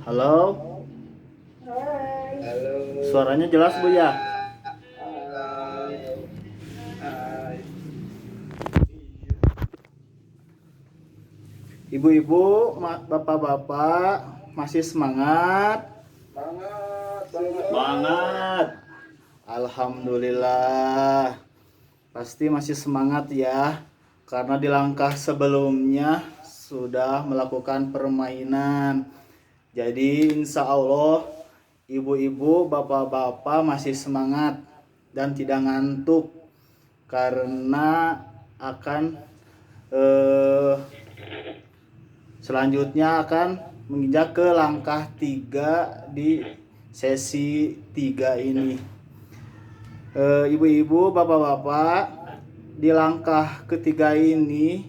Halo, Hai. Halo. suaranya jelas Bu ya? Hai. Hai. Ibu-ibu, bapak-bapak, masih semangat? Semangat, Semangat. Alhamdulillah. Pasti masih semangat ya, karena di langkah sebelumnya sudah melakukan permainan. Jadi insya Allah ibu-ibu, bapak-bapak masih semangat dan tidak ngantuk karena akan eh, selanjutnya akan menginjak ke langkah 3 di sesi 3 ini. Ibu-ibu, bapak-bapak, di langkah ketiga ini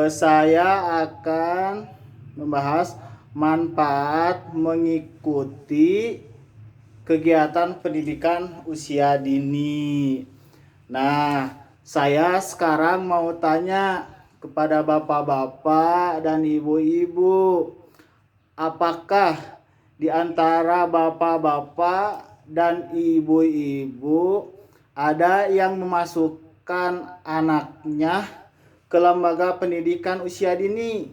saya akan membahas manfaat mengikuti kegiatan pendidikan usia dini. Nah, saya sekarang mau tanya kepada bapak-bapak dan ibu-ibu, apakah di antara bapak-bapak dan ibu-ibu ada yang memasukkan anaknya ke lembaga pendidikan usia dini?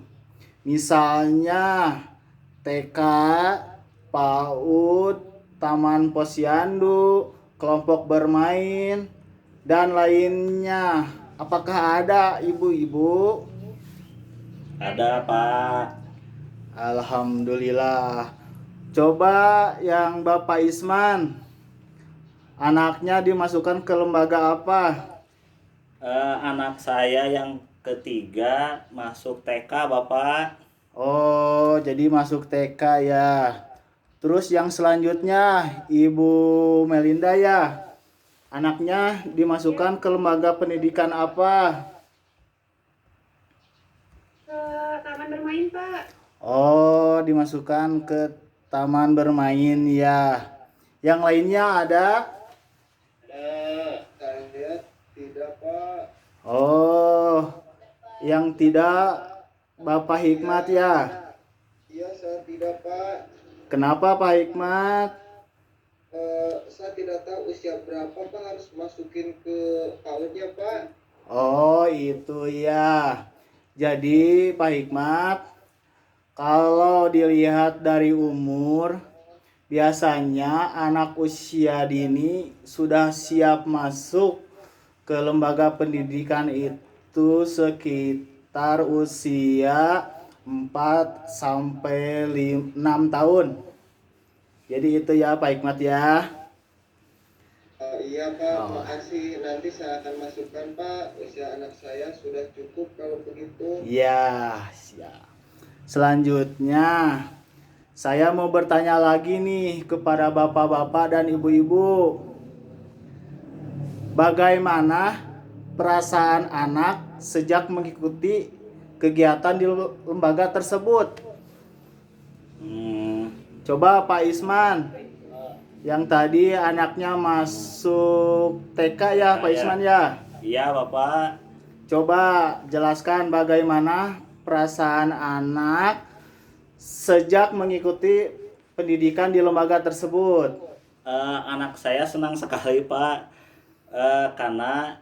Misalnya TK, PAUD, Taman Posyandu, kelompok bermain, dan lainnya. Apakah ada ibu-ibu? Ada, Pak. Alhamdulillah. Coba yang Bapak Isman, anaknya dimasukkan ke lembaga apa? Anak saya yang ketiga masuk TK, Bapak. Oh, jadi masuk TK ya. Terus yang selanjutnya Ibu Melinda ya. Anaknya dimasukkan ke lembaga pendidikan apa? Ke taman bermain, Pak. Oh, dimasukkan ke taman bermain ya. Yang lainnya ada? Saya tidak, Pak. Oh, yang tidak Bapak Hikmat ya. Iya, saya tidak, Pak. Kenapa Pak Hikmat? Saya tidak tahu usia berapa Pak harus masukin ke PAUD-nya, Pak. Oh, itu ya. Jadi Pak Hikmat, kalau dilihat dari umur, biasanya anak usia dini sudah siap masuk ke lembaga pendidikan itu sekitar usia 4 sampai 6 tahun. Jadi itu ya Pak Hikmat ya. Iya, Pak. Oh, Makasih. Nanti saya akan masukkan, Pak. Usia anak saya sudah cukup kalau begitu. ya, siap. Selanjutnya, saya mau bertanya lagi nih kepada bapak-bapak dan ibu-ibu. Bagaimana perasaan anak sejak mengikuti kegiatan di lembaga tersebut? Coba Pak Isman, yang tadi anaknya masuk TK ya Pak Isman ya. Iya, Bapak. Coba jelaskan bagaimana perasaan anak sejak mengikuti pendidikan di lembaga tersebut. Anak saya senang sekali, Pak. Karena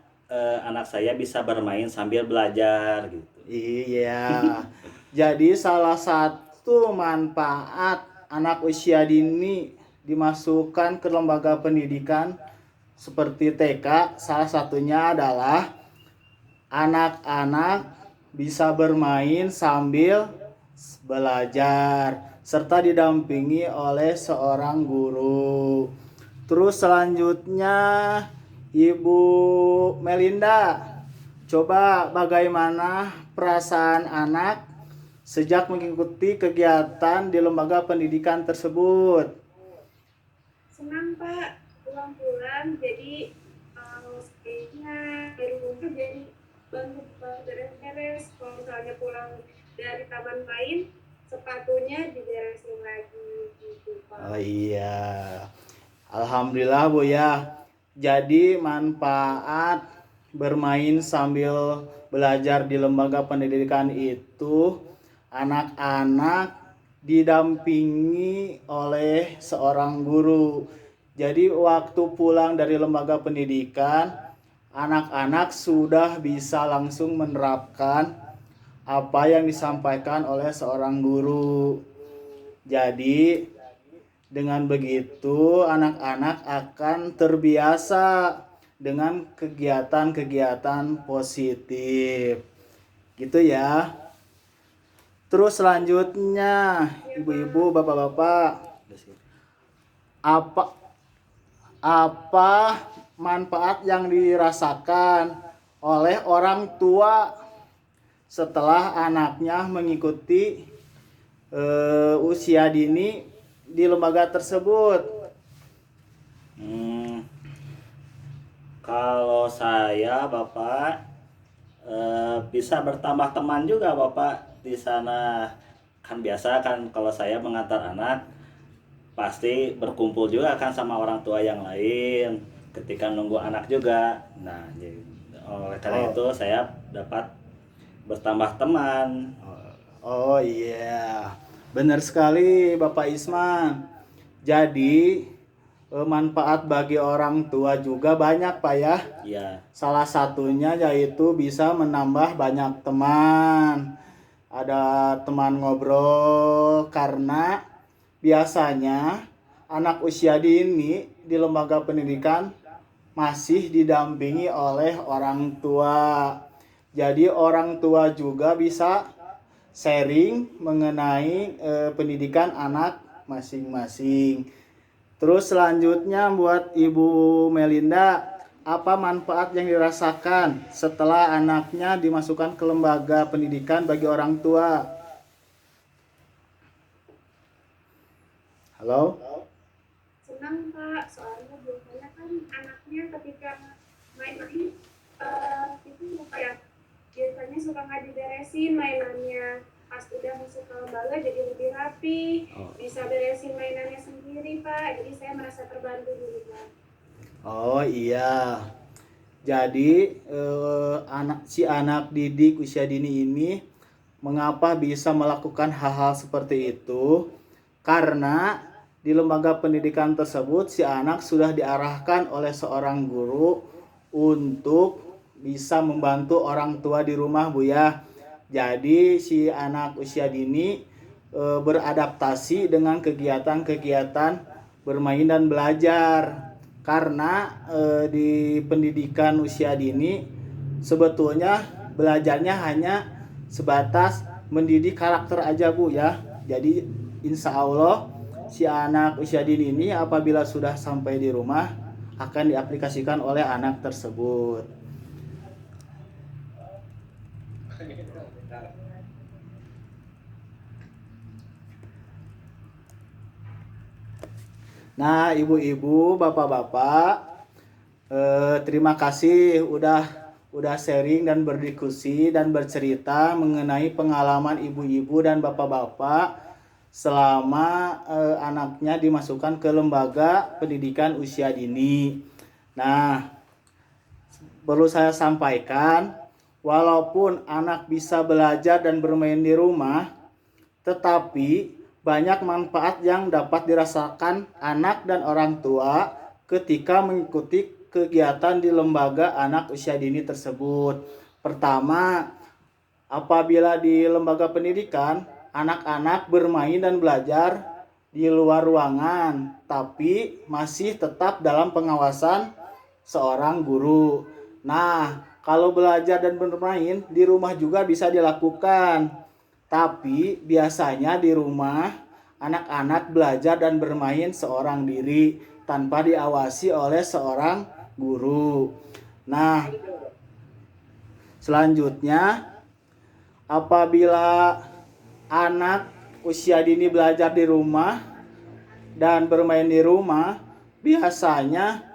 anak saya bisa bermain sambil belajar gitu. Iya. Jadi salah satu manfaat anak usia dini dimasukkan ke lembaga pendidikan seperti TK, salah satunya adalah anak-anak bisa bermain sambil belajar serta didampingi oleh seorang guru. Terus selanjutnya Ibu Melinda, coba bagaimana perasaan anak sejak mengikuti kegiatan di lembaga pendidikan tersebut? Senang, Pak. Pulang-pulang jadi kayaknya di rumah jadi bantu beres-beres. Kalau misalnya pulang dari taman main, sepatunya diberesin lagi gitu, Oh Pak. iya. Alhamdulillah Bu ya. Jadi manfaat bermain sambil belajar di lembaga pendidikan itu anak-anak didampingi oleh seorang guru. Jadi waktu pulang dari lembaga pendidikan, anak-anak sudah bisa langsung menerapkan apa yang disampaikan oleh seorang guru. Jadi dengan begitu anak-anak akan terbiasa dengan kegiatan-kegiatan positif. Gitu ya. Terus selanjutnya, ibu-ibu, bapak-bapak, apa apa manfaat yang dirasakan oleh orang tua setelah anaknya mengikuti usia dini di lembaga tersebut? Kalau saya Bapak bisa bertambah teman juga Bapak di sana. Kan biasa kan kalau saya mengantar anak pasti berkumpul juga kan sama orang tua yang lain ketika nunggu anak juga. Nah, oleh karena itu saya dapat bertambah teman. Oh iya, benar sekali Bapak Isman. Jadi manfaat bagi orang tua juga banyak Pak ya. Iya. Salah satunya yaitu bisa menambah banyak teman. Ada teman ngobrol karena biasanya anak usia dini di lembaga pendidikan masih didampingi oleh orang tua. Jadi orang tua juga bisa sharing mengenai pendidikan anak masing-masing. Terus selanjutnya buat Ibu Melinda, apa manfaat yang dirasakan setelah anaknya dimasukkan ke lembaga pendidikan bagi orang tua? Halo? Senang Pak, soalnya biasanya kan anaknya ketika main ini itu kayak biasanya suka nggak diberesin mainannya. Pas udah masuk ke lembaga jadi lebih rapi, bisa beresin mainannya sendiri Pak. Jadi saya merasa terbantu dulu Pak. Oh iya. Jadi anak didik usia dini ini mengapa bisa melakukan hal-hal seperti itu? Karena di lembaga pendidikan tersebut si anak sudah diarahkan oleh seorang guru untuk bisa membantu orang tua di rumah Bu ya. Jadi si anak usia dini beradaptasi dengan kegiatan-kegiatan bermain dan belajar. Karena di pendidikan usia dini sebetulnya belajarnya hanya sebatas mendidik karakter aja Bu ya. Jadi insya Allah si anak usia dini ini apabila sudah sampai di rumah akan diaplikasikan oleh anak tersebut. Nah, ibu-ibu, bapak-bapak, terima kasih udah sharing dan berdiskusi dan bercerita mengenai pengalaman ibu-ibu dan bapak-bapak selama anaknya dimasukkan ke lembaga pendidikan usia dini. Nah, perlu saya sampaikan, walaupun anak bisa belajar dan bermain di rumah, tetapi banyak manfaat yang dapat dirasakan anak dan orang tua ketika mengikuti kegiatan di lembaga anak usia dini tersebut. Pertama, apabila di lembaga pendidikan, anak-anak bermain dan belajar di luar ruangan, tapi masih tetap dalam pengawasan seorang guru. Nah, kalau belajar dan bermain di rumah juga bisa dilakukan. Tapi biasanya di rumah anak-anak belajar dan bermain seorang diri tanpa diawasi oleh seorang guru. Nah, selanjutnya apabila anak usia dini belajar di rumah dan bermain di rumah, biasanya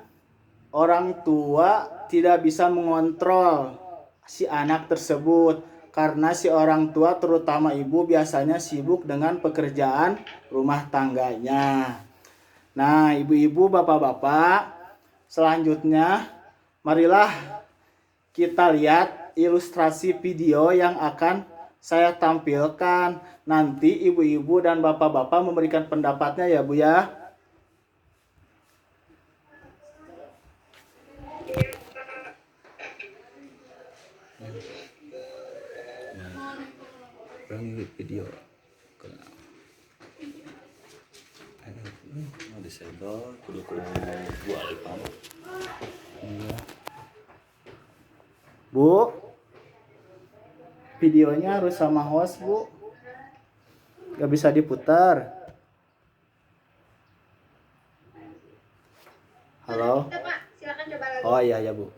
orang tua tidak bisa mengontrol si anak tersebut. Karena si orang tua terutama ibu biasanya sibuk dengan pekerjaan rumah tangganya. Nah, ibu-ibu, bapak-bapak, selanjutnya marilah kita lihat ilustrasi video yang akan saya tampilkan. Nanti ibu-ibu dan bapak-bapak memberikan pendapatnya ya Bu ya. Kurang video. Mau disebel kudu gua lipat. Bu, videonya harus sama host Bu, gak bisa diputar. Halo. Udah, Pak, silakan coba lagi. Oh iya ya Bu.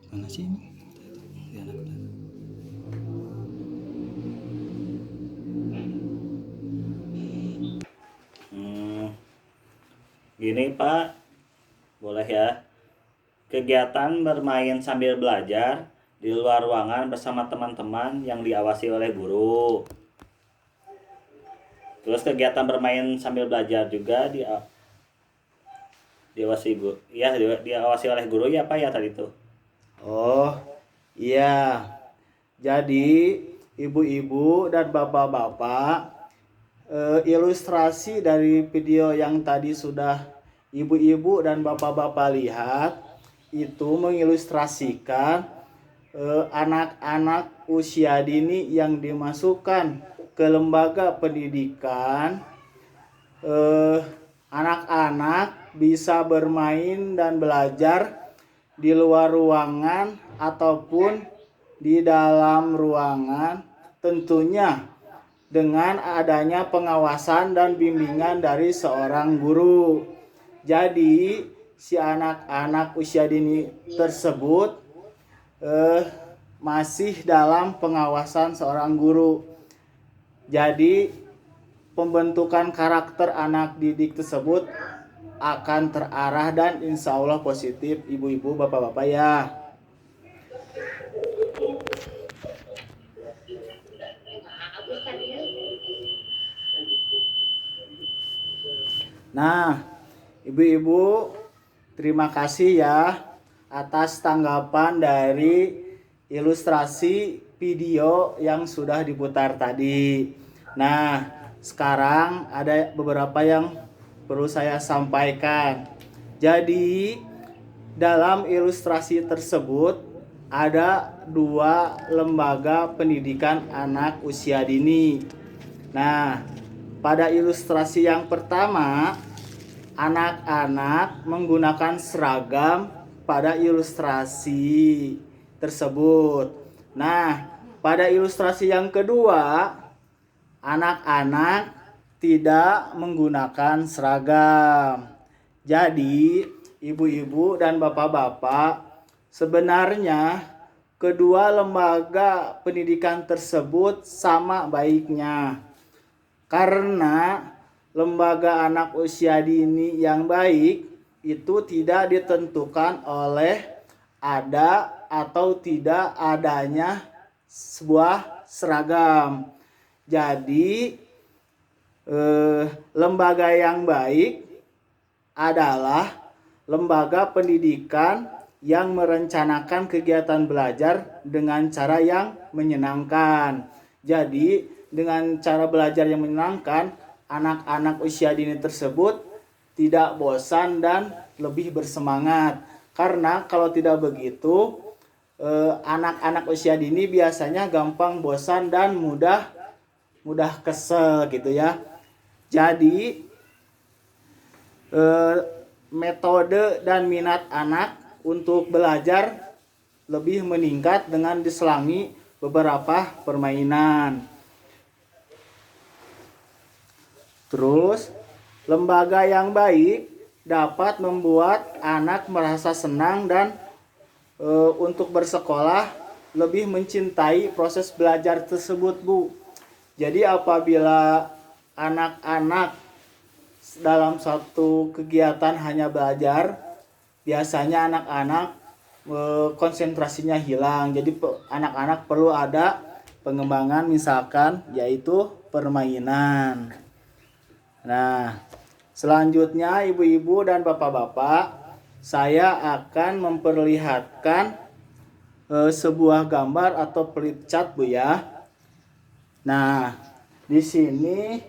Mana sih ini? Ya, Gini Pak, boleh ya. Kegiatan bermain sambil belajar di luar ruangan bersama teman-teman yang diawasi oleh guru. Terus kegiatan bermain sambil belajar juga diawasi guru. Ya, diawasi oleh guru ya Pak ya tadi tuh. Oh iya. Jadi ibu-ibu dan bapak-bapak, ilustrasi dari video yang tadi sudah ibu-ibu dan bapak-bapak lihat itu mengilustrasikan anak-anak usia dini yang dimasukkan ke lembaga pendidikan. Anak-anak bisa bermain dan belajar di luar ruangan ataupun di dalam ruangan, tentunya dengan adanya pengawasan dan bimbingan dari seorang guru. Jadi si anak-anak usia dini tersebut masih dalam pengawasan seorang guru. Jadi pembentukan karakter anak didik tersebut akan terarah dan insya Allah positif ibu-ibu bapak-bapak ya. Nah, ibu-ibu, terima kasih ya atas tanggapan dari ilustrasi video yang sudah diputar tadi. Nah, sekarang ada beberapa yang perlu saya sampaikan. Jadi, dalam ilustrasi tersebut ada 2 lembaga pendidikan anak usia dini. Nah, pada ilustrasi yang pertama, anak-anak menggunakan seragam pada ilustrasi tersebut. Nah, pada ilustrasi yang kedua, anak-anak tidak menggunakan seragam. Jadi, ibu-ibu dan bapak-bapak, sebenarnya kedua lembaga pendidikan tersebut sama baiknya. Karena lembaga anak usia dini yang baik itu tidak ditentukan oleh ada atau tidak adanya sebuah seragam. Jadi lembaga yang baik adalah lembaga pendidikan yang merencanakan kegiatan belajar dengan cara yang menyenangkan. Jadi dengan cara belajar yang menyenangkan, anak-anak usia dini tersebut tidak bosan dan lebih bersemangat. Karena kalau tidak begitu, anak-anak usia dini biasanya gampang bosan dan mudah kesel gitu ya. Jadi metode dan minat anak untuk belajar lebih meningkat dengan diselangi beberapa permainan. Terus, lembaga yang baik dapat membuat anak merasa senang dan untuk bersekolah lebih mencintai proses belajar tersebut, Bu. Jadi apabila anak-anak dalam satu kegiatan hanya belajar, biasanya anak-anak konsentrasinya hilang. Jadi anak-anak perlu ada pengembangan misalkan yaitu permainan. Nah, selanjutnya ibu-ibu dan bapak-bapak, saya akan memperlihatkan sebuah gambar atau flipchart Bu ya. Nah, di sini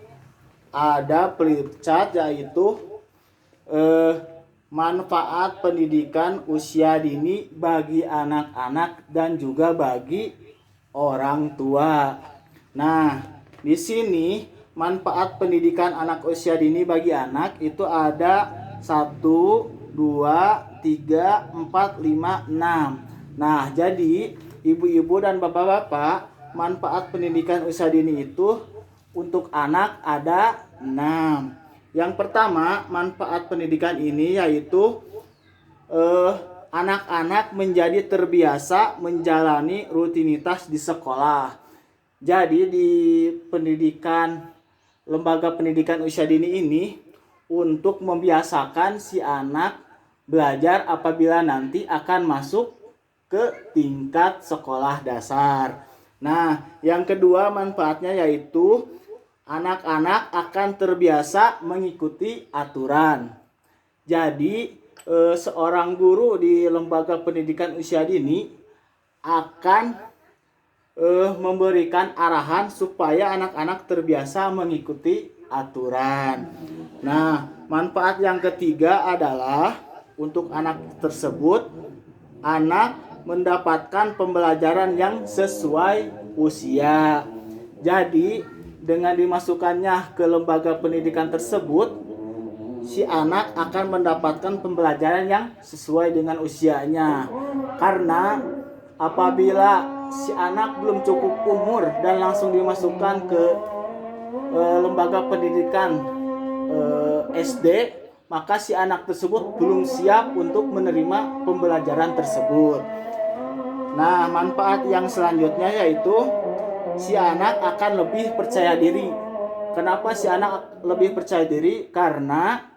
ada flipchart yaitu manfaat pendidikan usia dini bagi anak-anak dan juga bagi orang tua. Nah, di sini manfaat pendidikan anak usia dini bagi anak itu ada 1, 2, 3, 4, 5, 6. Nah, jadi ibu-ibu dan bapak-bapak, manfaat pendidikan usia dini itu untuk anak ada 6. Yang pertama, manfaat pendidikan ini yaitu anak-anak menjadi terbiasa menjalani rutinitas di sekolah. Jadi di lembaga pendidikan usia dini ini untuk membiasakan si anak belajar apabila nanti akan masuk ke tingkat sekolah dasar. Nah, yang kedua manfaatnya yaitu anak-anak akan terbiasa mengikuti aturan. Jadi seorang guru di lembaga pendidikan usia dini akan memberikan arahan supaya anak-anak terbiasa mengikuti aturan. Nah, manfaat yang ketiga adalah untuk anak tersebut, anak mendapatkan pembelajaran yang sesuai usia. Jadi, dengan dimasukkannya ke lembaga pendidikan tersebut, si anak akan mendapatkan pembelajaran yang sesuai dengan usianya. Karena apabila si anak belum cukup umur dan langsung dimasukkan ke lembaga pendidikan SD, maka si anak tersebut belum siap untuk menerima pembelajaran tersebut. Nah, manfaat yang selanjutnya yaitu si anak akan lebih percaya diri. Kenapa si anak lebih percaya diri? Karena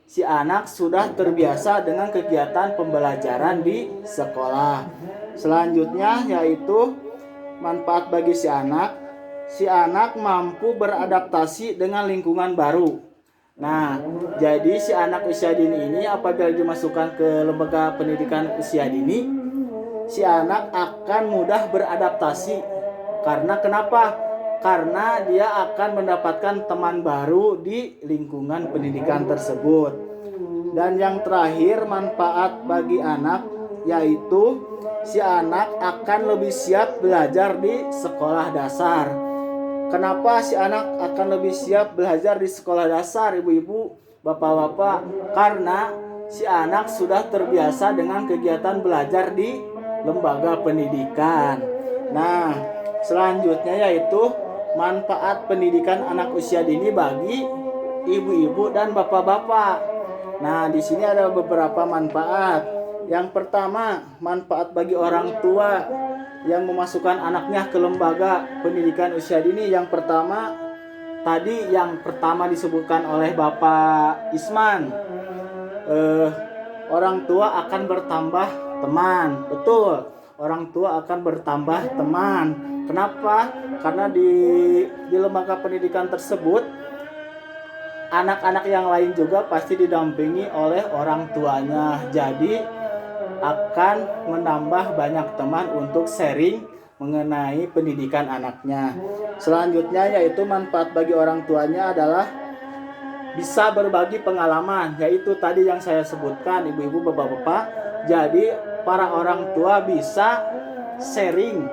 si anak sudah terbiasa dengan kegiatan pembelajaran di sekolah. Selanjutnya yaitu manfaat bagi si anak mampu beradaptasi dengan lingkungan baru. Nah, jadi si anak usia dini ini apabila dimasukkan ke lembaga pendidikan usia dini, si anak akan mudah beradaptasi. Karena kenapa? Karena dia akan mendapatkan teman baru di lingkungan pendidikan tersebut. Dan yang terakhir manfaat bagi anak yaitu si anak akan lebih siap belajar di sekolah dasar. Kenapa si anak akan lebih siap belajar di sekolah dasar, ibu-ibu, bapak-bapak? Karena si anak sudah terbiasa dengan kegiatan belajar di lembaga pendidikan. Nah, selanjutnya yaitu manfaat pendidikan anak usia dini bagi ibu-ibu dan bapak-bapak. Nah, di sini ada beberapa manfaat. Yang pertama, manfaat bagi orang tua yang memasukkan anaknya ke lembaga pendidikan usia dini. Yang pertama, tadi yang pertama disebutkan oleh Bapak Isman, orang tua akan bertambah teman. Betul, orang tua akan bertambah teman. Kenapa? Karena di lembaga pendidikan tersebut anak-anak yang lain juga pasti didampingi oleh orang tuanya. Jadi akan menambah banyak teman untuk sharing mengenai pendidikan anaknya. Selanjutnya yaitu manfaat bagi orang tuanya adalah bisa berbagi pengalaman, yaitu tadi yang saya sebutkan, ibu-ibu, bapak-bapak. Jadi para orang tua bisa sharing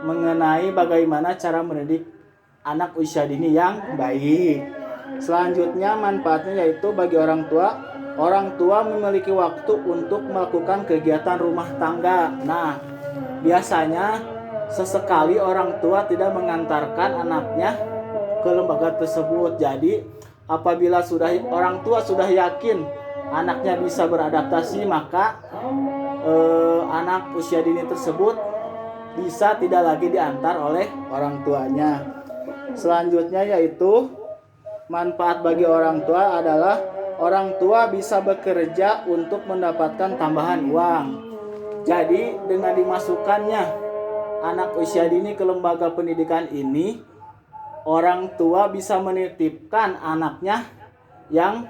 mengenai bagaimana cara mendidik anak usia dini yang baik. Selanjutnya manfaatnya yaitu bagi orang tua memiliki waktu untuk melakukan kegiatan rumah tangga. Nah, biasanya sesekali orang tua tidak mengantarkan anaknya ke lembaga tersebut. Jadi apabila orang tua sudah yakin anaknya bisa beradaptasi, maka anak usia dini tersebut bisa tidak lagi diantar oleh orang tuanya. Selanjutnya yaitu manfaat bagi orang tua adalah orang tua bisa bekerja untuk mendapatkan tambahan uang. Jadi dengan dimasukkannya anak usia dini ke lembaga pendidikan ini, orang tua bisa menitipkan anaknya yang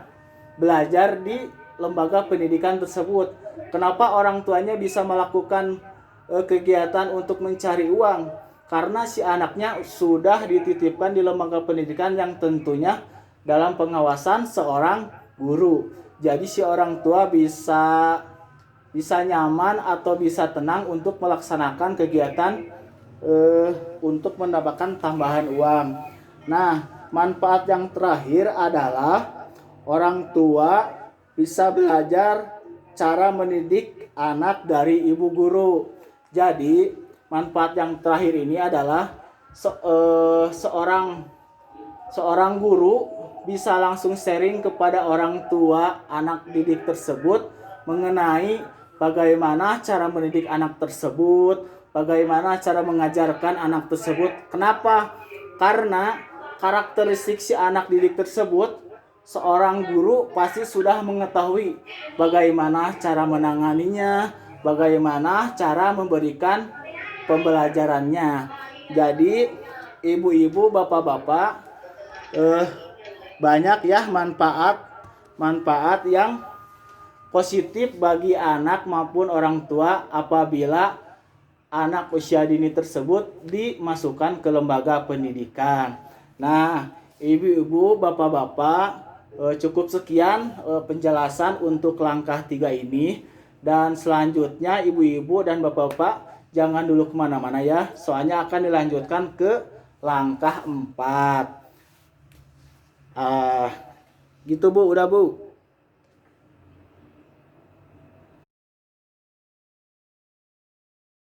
belajar di lembaga pendidikan tersebut. Kenapa orang tuanya bisa melakukan kegiatan untuk mencari uang? Karena si anaknya sudah dititipkan di lembaga pendidikan yang tentunya dalam pengawasan seorang guru. Jadi si orang tua bisa nyaman atau bisa tenang untuk melaksanakan kegiatan untuk mendapatkan tambahan uang. Nah, manfaat yang terakhir adalah orang tua bisa belajar cara mendidik anak dari ibu guru. Jadi, manfaat yang terakhir ini adalah seorang guru bisa langsung sharing kepada orang tua anak didik tersebut mengenai bagaimana cara mendidik anak tersebut, bagaimana cara mengajarkan anak tersebut. Kenapa? Karena karakteristik si anak didik tersebut, seorang guru pasti sudah mengetahui bagaimana cara menanganinya, bagaimana cara memberikan pembelajarannya. Jadi ibu-ibu, bapak-bapak, banyak ya manfaat yang positif bagi anak maupun orang tua apabila anak usia dini tersebut dimasukkan ke lembaga pendidikan. Nah, ibu-ibu, bapak-bapak, cukup sekian penjelasan untuk langkah 3 ini. Dan selanjutnya ibu-ibu dan bapak-bapak jangan dulu kemana-mana ya, soalnya akan dilanjutkan ke langkah 4. Gitu Bu, udah Bu.